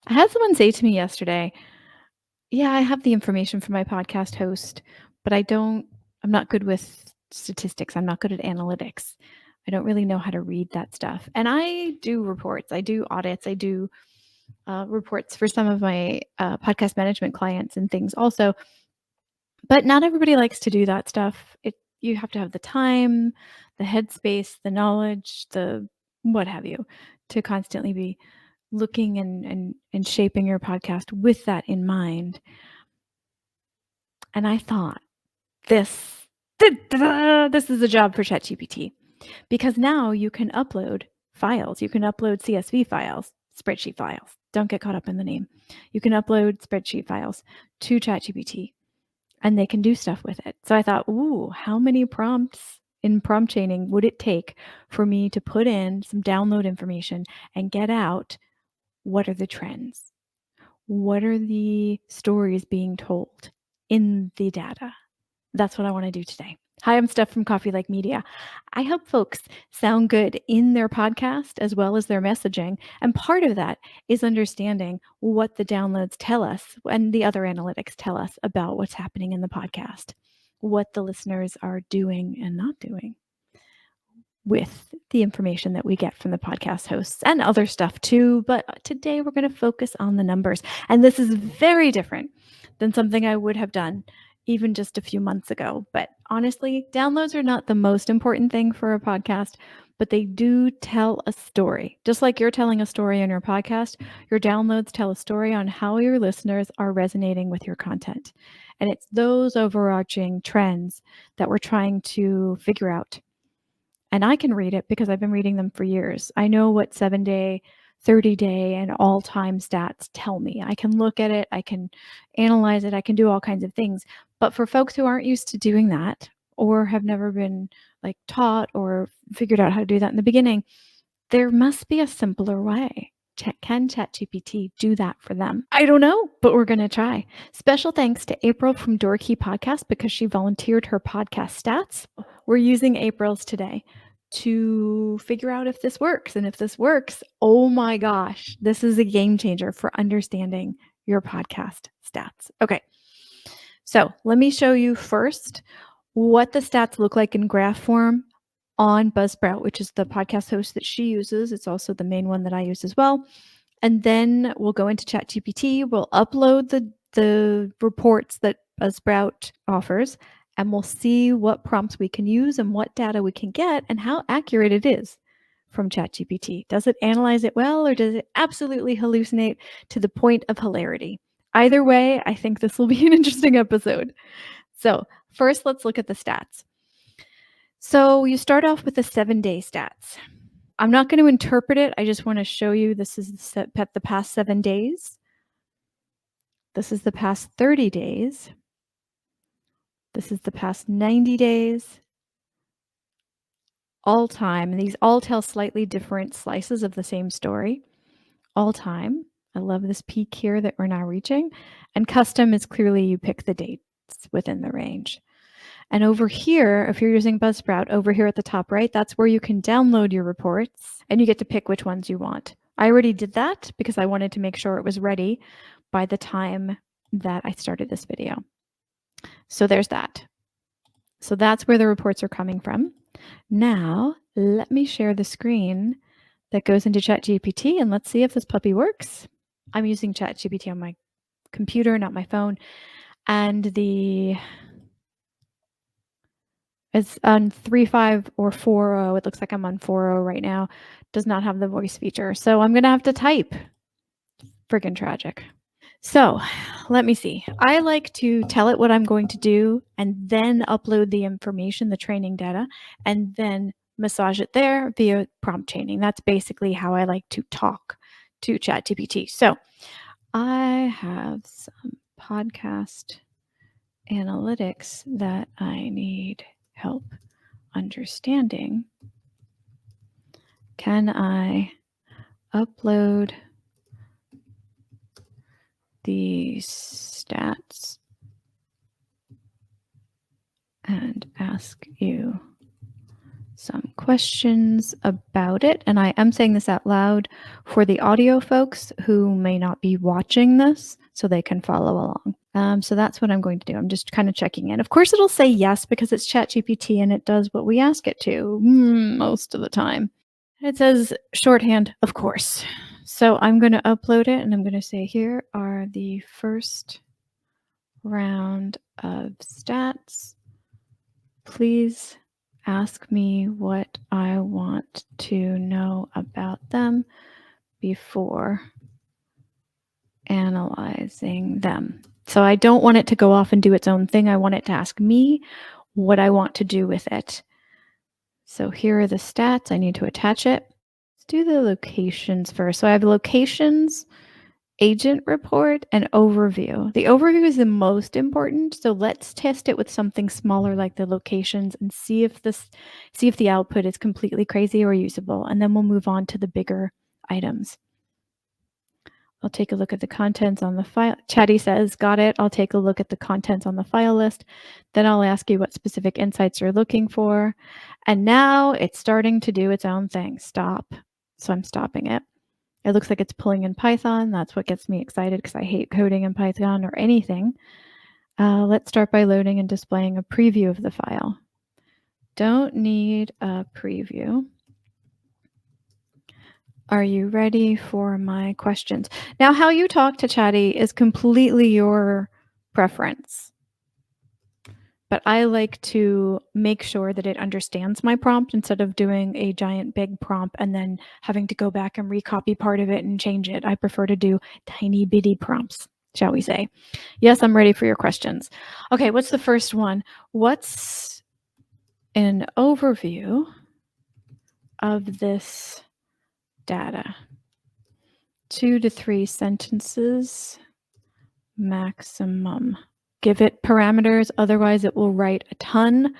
I had someone say to me yesterday, yeah, I have the information for my podcast host, but I'm not good with statistics. I'm not good at analytics. I don't really know how to read that stuff. And I do reports, I do audits, I do reports for some of my podcast management clients and things also. But not everybody likes to do that stuff. You have to have the time, the headspace, the knowledge, the what have you, to constantly be looking and shaping your podcast with that in mind. And I thought, this this is a job for ChatGPT, because now you can upload files. You can upload CSV files, spreadsheet files. Don't get caught up in the name. You can upload spreadsheet files to ChatGPT, and they can do stuff with it. So I thought, ooh, how many prompts in prompt chaining would it take for me to put in some download information and get out what are the trends? What are the stories being told in the data? That's what I want to do today. Hi, I'm Steph from Coffee Like Media. I help folks sound good in their podcast as well as their messaging. And part of that is understanding what the downloads tell us and the other analytics tell us about what's happening in the podcast, what the listeners are doing and not doing with the information that we get from the podcast hosts and other stuff too. But today we're going to focus on the numbers. And this is very different than something I would have done even just a few months ago. But honestly, downloads are not the most important thing for a podcast, but they do tell a story. Just like you're telling a story in your podcast, your downloads tell a story on how your listeners are resonating with your content. And it's those overarching trends that we're trying to figure out. And I can read it because I've been reading them for years. I know what 7-day, 30-day, and all-time stats tell me. I can look at it, I can analyze it, I can do all kinds of things. But for folks who aren't used to doing that or have never been like taught or figured out how to do that in the beginning, there must be a simpler way. Can ChatGPT do that for them? I don't know, but we're going to try. Special thanks to April from Doorkey Podcast because she volunteered her podcast stats. We're using April's today to figure out if this works. And if this works, oh my gosh, this is a game changer for understanding your podcast stats. Okay, so let me show you first what the stats look like in graph form on Buzzsprout, which is the podcast host that she uses. It's also the main one that I use as well. And then we'll go into ChatGPT. We'll upload the reports that Buzzsprout offers, and we'll see what prompts we can use and what data we can get and how accurate it is from ChatGPT. Does it analyze it well, or does it absolutely hallucinate to the point of hilarity? Either way, I think this will be an interesting episode. So first, let's look at the stats. So you start off with the 7-day stats. I'm not going to interpret it. I just want to show you this is the past 7 days. This is the past 30 days. This is the past 90 days. All time. And these all tell slightly different slices of the same story. All time. I love this peak here that we're now reaching. And custom is clearly you pick the dates within the range. And over here, if you're using Buzzsprout, over here at the top right, that's where you can download your reports and you get to pick which ones you want. I already did that because I wanted to make sure it was ready by the time that I started this video. So there's that. So that's where the reports are coming from. Now, let me share the screen that goes into ChatGPT and let's see if this puppy works. I'm using ChatGPT on my computer, not my phone. And it's on 3.5 or 4.0. It looks like I'm on 4.0 right now. Does not have the voice feature. So I'm going to have to type. Friggin' tragic. So let me see. I like to tell it what I'm going to do and then upload the information, the training data, and then massage it there via prompt chaining. That's basically how I like to talk to ChatGPT. So I have some podcast analytics that I need help understanding. Can I upload the stats and ask you some questions about it. And I am saying this out loud for the audio folks who may not be watching this so they can follow along. So that's what I'm going to do. I'm just kind of checking in. Of course, it'll say yes because it's ChatGPT and it does what we ask it to most of the time. It says shorthand, of course. So I'm going to upload it and I'm going to say, here are the first round of stats. Please ask me what I want to know about them before analyzing them. So I don't want it to go off and do its own thing. I want it to ask me what I want to do with it. So here are the stats. I need to attach it. Let's do the locations first. So I have locations, agent report, and overview. The overview is the most important. So let's test it with something smaller like the locations and see if the output is completely crazy or usable. And then we'll move on to the bigger items. I'll take a look at the contents on the file. Chatty says, got it. I'll take a look at the contents on the file list. Then I'll ask you what specific insights you're looking for. And now it's starting to do its own thing. Stop. So I'm stopping it. It looks like it's pulling in Python. That's what gets me excited because I hate coding in Python or anything. Let's start by loading and displaying a preview of the file. Don't need a preview. Are you ready for my questions? Now, how you talk to Chatty is completely your preference. But I like to make sure that it understands my prompt instead of doing a giant big prompt and then having to go back and recopy part of it and change it. I prefer to do tiny bitty prompts, shall we say. Yes, I'm ready for your questions. Okay, what's the first one? What's an overview of this data? 2 to 3 sentences maximum. Give it parameters, otherwise it will write a ton,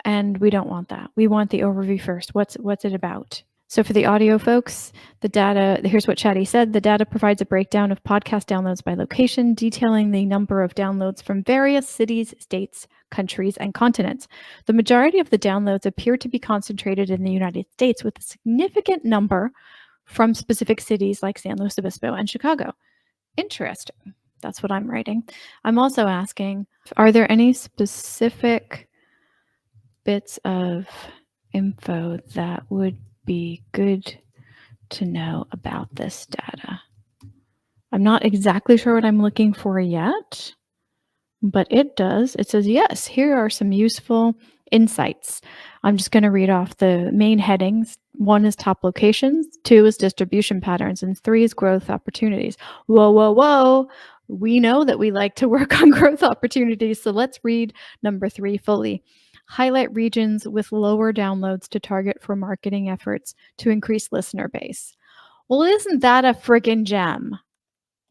and we don't want that. We want the overview first. What's it about? So for the audio folks, the data, here's what Chatty said. The data provides a breakdown of podcast downloads by location, detailing the number of downloads from various cities, states, countries, and continents. The majority of the downloads appear to be concentrated in the United States, with a significant number from specific cities like San Luis Obispo and Chicago. Interesting. That's what I'm writing. I'm also asking, are there any specific bits of info that would be good to know about this data? I'm not exactly sure what I'm looking for yet, but it does. It says, yes, here are some useful insights. I'm just going to read off the main headings. 1 is top locations, 2 is distribution patterns, and 3 is growth opportunities. Whoa, whoa, whoa. We know that we like to work on growth opportunities, so let's read number 3 fully. Highlight regions with lower downloads to target for marketing efforts to increase listener base. Well, isn't that a friggin' gem?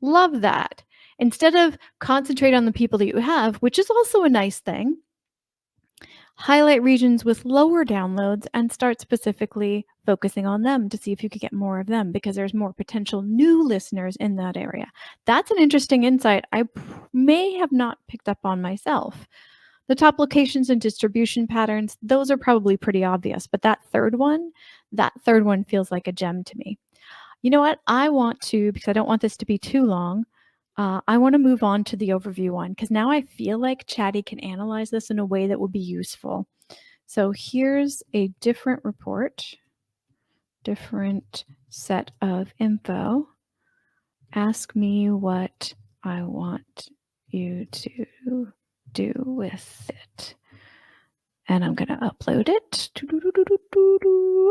Love that. Instead of concentrate on the people that you have, which is also a nice thing, highlight regions with lower downloads and start specifically focusing on them to see if you could get more of them because there's more potential new listeners in that area. That's an interesting insight I may have not picked up on myself. The top locations and distribution patterns, those are probably pretty obvious, but that third one feels like a gem to me. You know what? I want to, because I don't want this to be too long, I want to move on to the overview one because now I feel like Chatty can analyze this in a way that will be useful. So here's a different report, different set of info. Ask me what I want you to do with it. And I'm going to upload it.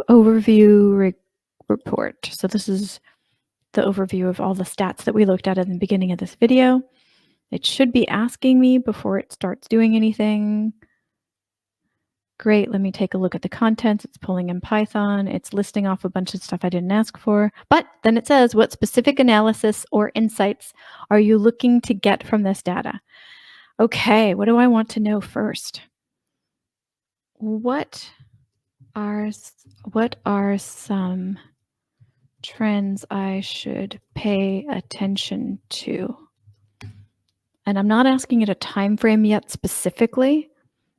Overview report. So this is the overview of all the stats that we looked at the beginning of this video. It should be asking me before it starts doing anything. Great, let me take a look at the contents. It's pulling in Python. It's listing off a bunch of stuff I didn't ask for. But then it says, what specific analysis or insights are you looking to get from this data? Okay, what do I want to know first? What are some trends I should pay attention to? And I'm not asking it a time frame yet specifically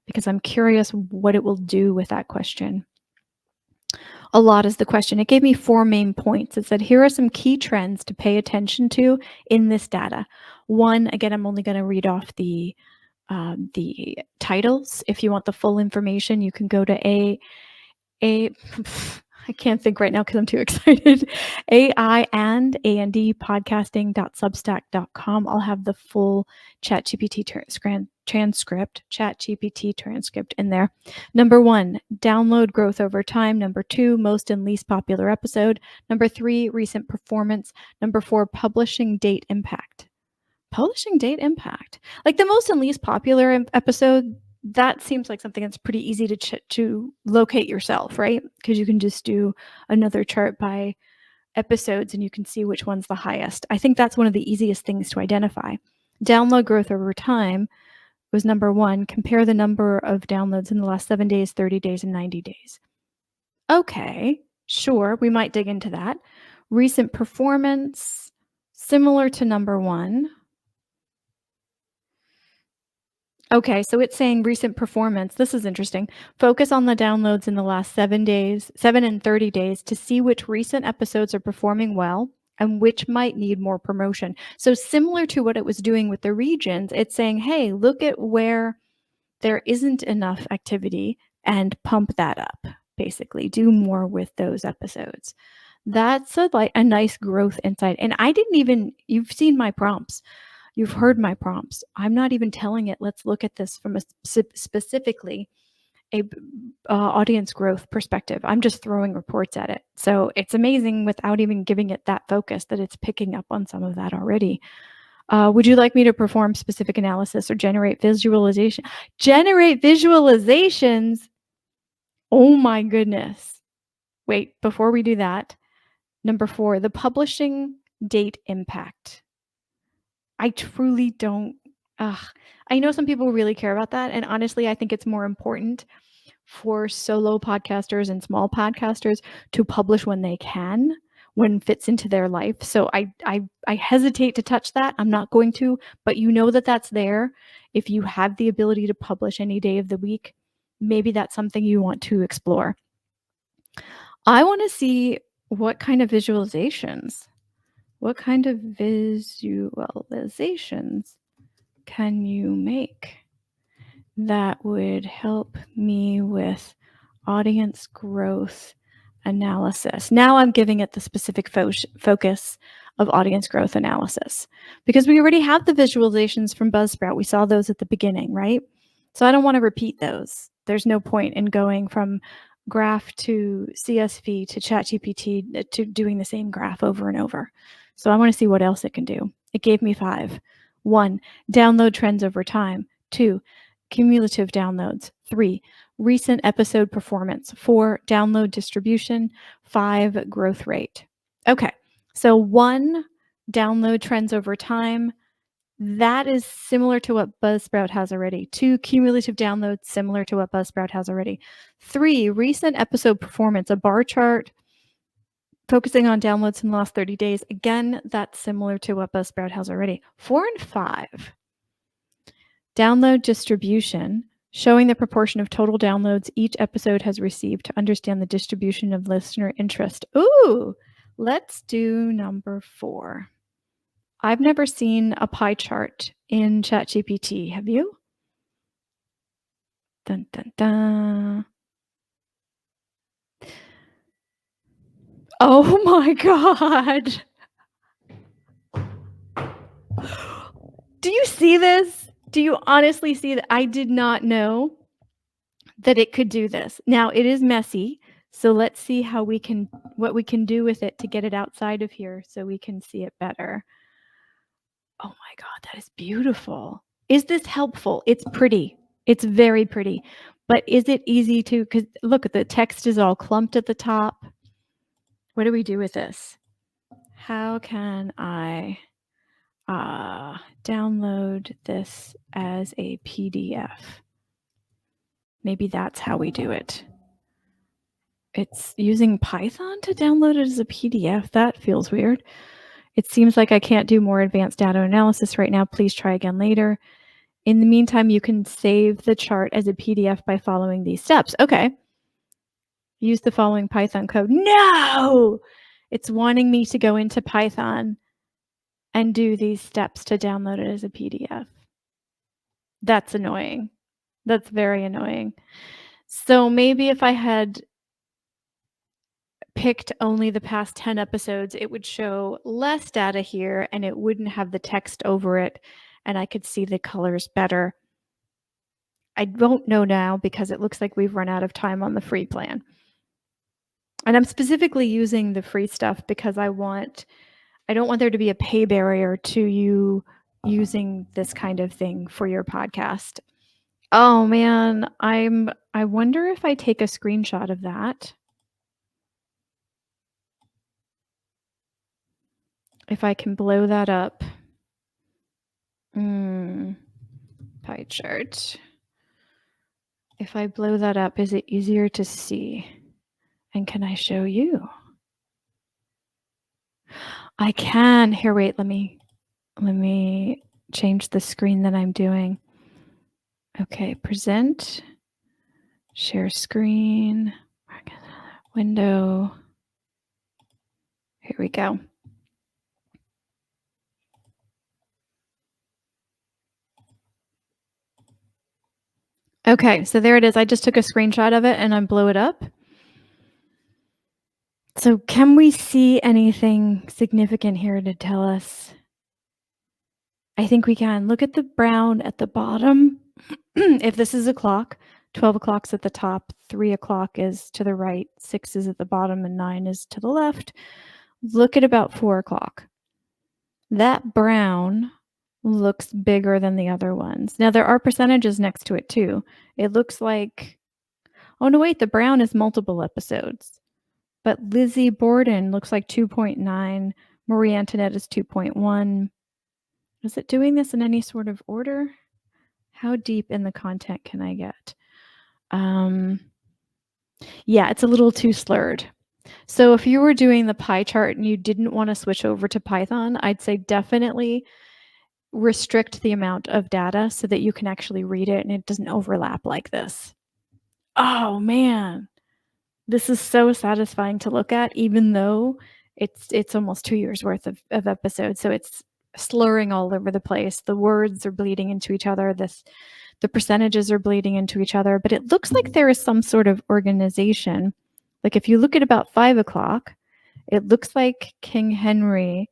because I'm curious what it will do with that question. A lot is the question. It gave me 4 main points. It said, here are some key trends to pay attention to in this data. One, again, I'm only going to read off the titles. If you want the full information, you can go to a I can't think right now because I'm too excited. AI and podcasting.substack.com. I'll have the full ChatGPT transcript in there. Number 1, download growth over time. Number 2, most and least popular episode. Number 3, recent performance. Number 4, publishing date impact. Publishing date impact. Like the most and least popular episode, that seems like something that's pretty easy to locate yourself, right? Because you can just do another chart by episodes and you can see which one's the highest. I think that's one of the easiest things to identify. Download growth over time was number 1. Compare the number of downloads in the last 7 days, 30 days, and 90 days. Okay, sure, we might dig into that. Recent performance, similar to number 1. Okay, so it's saying recent performance. This is interesting. Focus on the downloads in the last 7 days, 7 and 30 days to see which recent episodes are performing well and which might need more promotion. So similar to what it was doing with the regions, it's saying, hey, look at where there isn't enough activity and pump that up, basically. Do more with those episodes. That's a nice growth insight. And I didn't even, you've seen my prompts. You've heard my prompts. I'm not even telling it, let's look at this from a specifically a audience growth perspective. I'm just throwing reports at it. So it's amazing without even giving it that focus that it's picking up on some of that already. Would you like me to perform specific analysis or generate visualization? Generate visualizations? Oh my goodness. Wait, before we do that, number 4, the publishing date impact. I truly don't. I know some people really care about that. And honestly, I think it's more important for solo podcasters and small podcasters to publish when they can, when fits into their life. So I hesitate to touch that. I'm not going to, but you know that that's there. If you have the ability to publish any day of the week, maybe that's something you want to explore. I want to see what kind of visualizations. What kind of visualizations can you make that would help me with audience growth analysis? Now I'm giving it the specific focus of audience growth analysis because we already have the visualizations from Buzzsprout. We saw those at the beginning, right? So I don't want to repeat those. There's no point in going from graph to CSV to ChatGPT to doing the same graph over and over. So I want to see what else it can do. It gave me 5. 1, download trends over time. 2, cumulative downloads. 3, recent episode performance. 4, download distribution. 5, growth rate. Okay, so 1, download trends over time. That is similar to what Buzzsprout has already. 2, cumulative downloads, similar to what Buzzsprout has already. 3, recent episode performance, a bar chart focusing on downloads in the last 30 days. Again, that's similar to what Buzzsprout has already. 4 and 5, download distribution, showing the proportion of total downloads each episode has received to understand the distribution of listener interest. Ooh, let's do number 4. I've never seen a pie chart in ChatGPT. Have you? Dun, dun, dun. Oh my God. Do you see this? Do you honestly see that? I did not know that it could do this. Now it is messy. So let's see what we can do with it to get it outside of here so we can see it better. Oh my God, that is beautiful. Is this helpful? It's pretty. It's very pretty. But is it easy to, because look, the text is all clumped at the top. What do we do with this? How can I download this as a PDF? Maybe that's how we do it. It's using Python to download it as a PDF. That feels weird. It seems like I can't do more advanced data analysis right now. Please try again later. In the meantime, you can save the chart as a PDF by following these steps. Okay. use the following Python code. No! It's wanting me to go into Python and do these steps to download it as a PDF. That's annoying. That's very annoying. So maybe if I had picked only the past 10 episodes, it would show less data here and it wouldn't have the text over it and I could see the colors better. I don't know now because it looks like we've run out of time on the free plan. And I'm specifically using the free stuff because I don't want there to be a pay barrier to you using this kind of thing for your podcast. Oh man, I wonder if I take a screenshot of that. If I can blow that up. Pie chart. If I blow that up, is it easier to see? And can I show you? I can. Here, wait, let me change the screen that I'm doing. Okay, present, share screen, window. Here we go. Okay, so there it is. I just took a screenshot of it and I blew it up. So can we see anything significant here to tell us? I think we can. Look at the brown at the bottom. If this is a clock, 12 o'clock's at the top, 3 o'clock is to the right, 6 is at the bottom, and 9 is to the left. Look at about 4 o'clock. That brown looks bigger than the other ones. Now, there are percentages next to it, too. It looks like, oh, no, wait, the brown is multiple episodes. But Lizzie Borden looks like 2.9. Marie Antoinette is 2.1. Is it doing this in any sort of order? How deep in the content can I get? Yeah, it's a little too slurred. So if you were doing the pie chart and you didn't want to switch over to Python, I'd say definitely restrict the amount of data so that you can actually read it and it doesn't overlap like this. Oh man, this is so satisfying to look at, even though it's almost 2 years worth of episodes. So it's slurring all over the place. The words are bleeding into each other. The percentages are bleeding into each other, but it looks like there is some sort of organization. Like if you look at about 5 o'clock, it looks like King Henry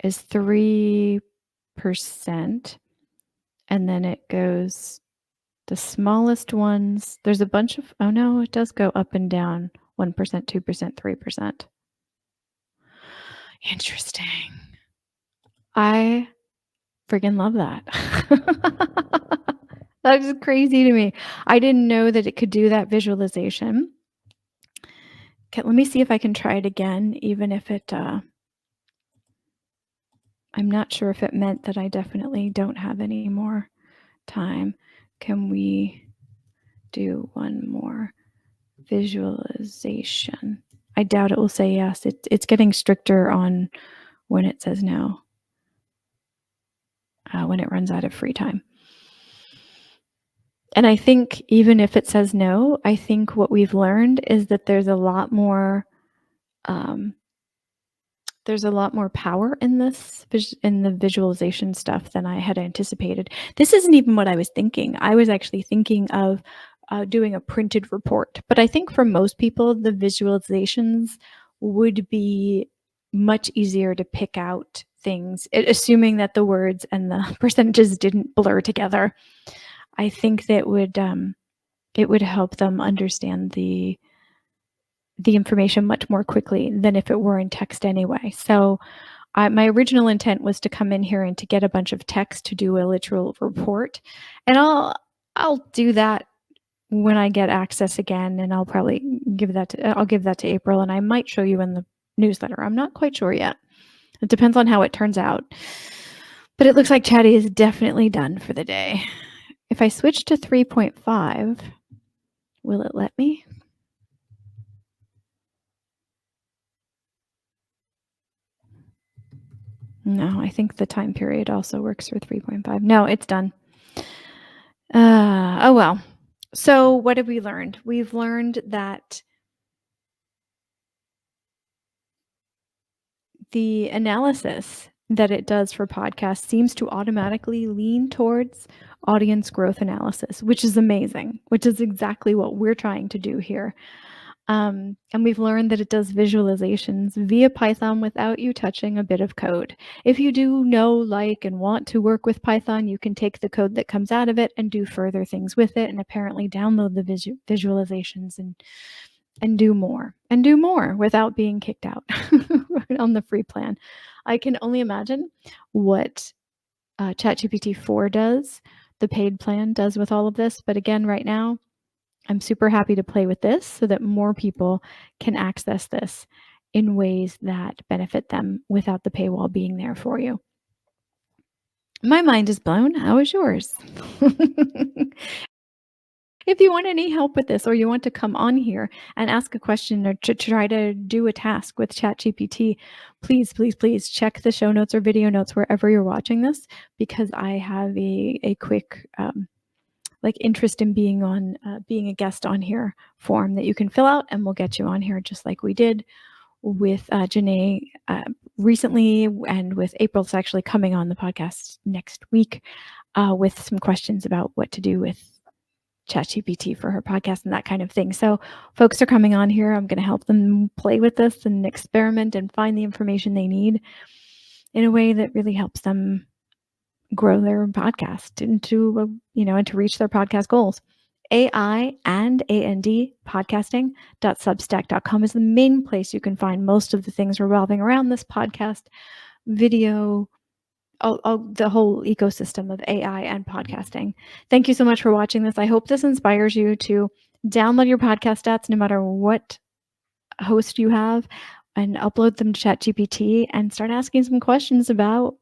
is 3%. And then it goes, the smallest ones, there's a bunch of, oh no, it does go up and down, 1%, 2%, 3%. Interesting. I friggin' love that. That is crazy to me. I didn't know that it could do that visualization. Okay, let me see if I can try it again, even if it, I'm not sure if it meant that I definitely don't have any more time. Can we do one more visualization? I doubt it will say yes. It's getting stricter on when it says no, when it runs out of free time. And I think even if it says no, I think what we've learned is that there's a lot more power in this, in the visualization stuff than I had anticipated. This isn't even what I was thinking. I was actually thinking of doing a printed report. But I think for most people, the visualizations would be much easier to pick out things, assuming that the words and the percentages didn't blur together. I think that it would help them understand the information much more quickly than if it were in text anyway. So my original intent was to come in here and to get a bunch of text to do a literal report. And I'll do that when I get access again, and I'll probably give that to April, and I might show you in the newsletter. I'm not quite sure yet. It depends on how it turns out. But it looks like Chatty is definitely done for the day. If I switch to 3.5, will it let me? No, I think the time period also works for 3.5. No, it's done. Oh well. So what have we learned? We've learned that the analysis that it does for podcasts seems to automatically lean towards audience growth analysis, which is amazing, which is exactly what we're trying to do here. And we've learned that it does visualizations via Python without you touching a bit of code. If you do know, like, and want to work with Python, you can take the code that comes out of it and do further things with it, and apparently download the visualizations and do more without being kicked out on the free plan. I can only imagine what ChatGPT 4 does, the paid plan does with all of this. But again, right now, I'm super happy to play with this so that more people can access this in ways that benefit them without the paywall being there for you. My mind is blown. How is yours? If you want any help with this, or you want to come on here and ask a question or to try to do a task with ChatGPT, please check the show notes or video notes wherever you're watching this, because I have a quick interest in being a guest on here form that you can fill out, and we'll get you on here just like we did with Janae recently, and with April's actually coming on the podcast next week with some questions about what to do with ChatGPT for her podcast and that kind of thing. So folks are coming on here. I'm going to help them play with this and experiment and find the information they need in a way that really helps them grow their podcast and to reach their podcast goals. AI and podcasting.substack.com is the main place you can find most of the things revolving around this podcast, video, the whole ecosystem of AI and podcasting. Thank you so much for watching this. I hope this inspires you to download your podcast stats no matter what host you have and upload them to ChatGPT and start asking some questions about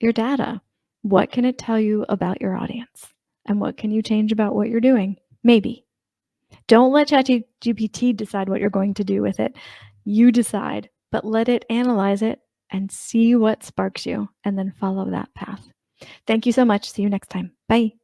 your data. What can it tell you about your audience? And what can you change about what you're doing? Maybe. Don't let ChatGPT decide what you're going to do with it. You decide, but let it analyze it and see what sparks you, and then follow that path. Thank you so much. See you next time. Bye.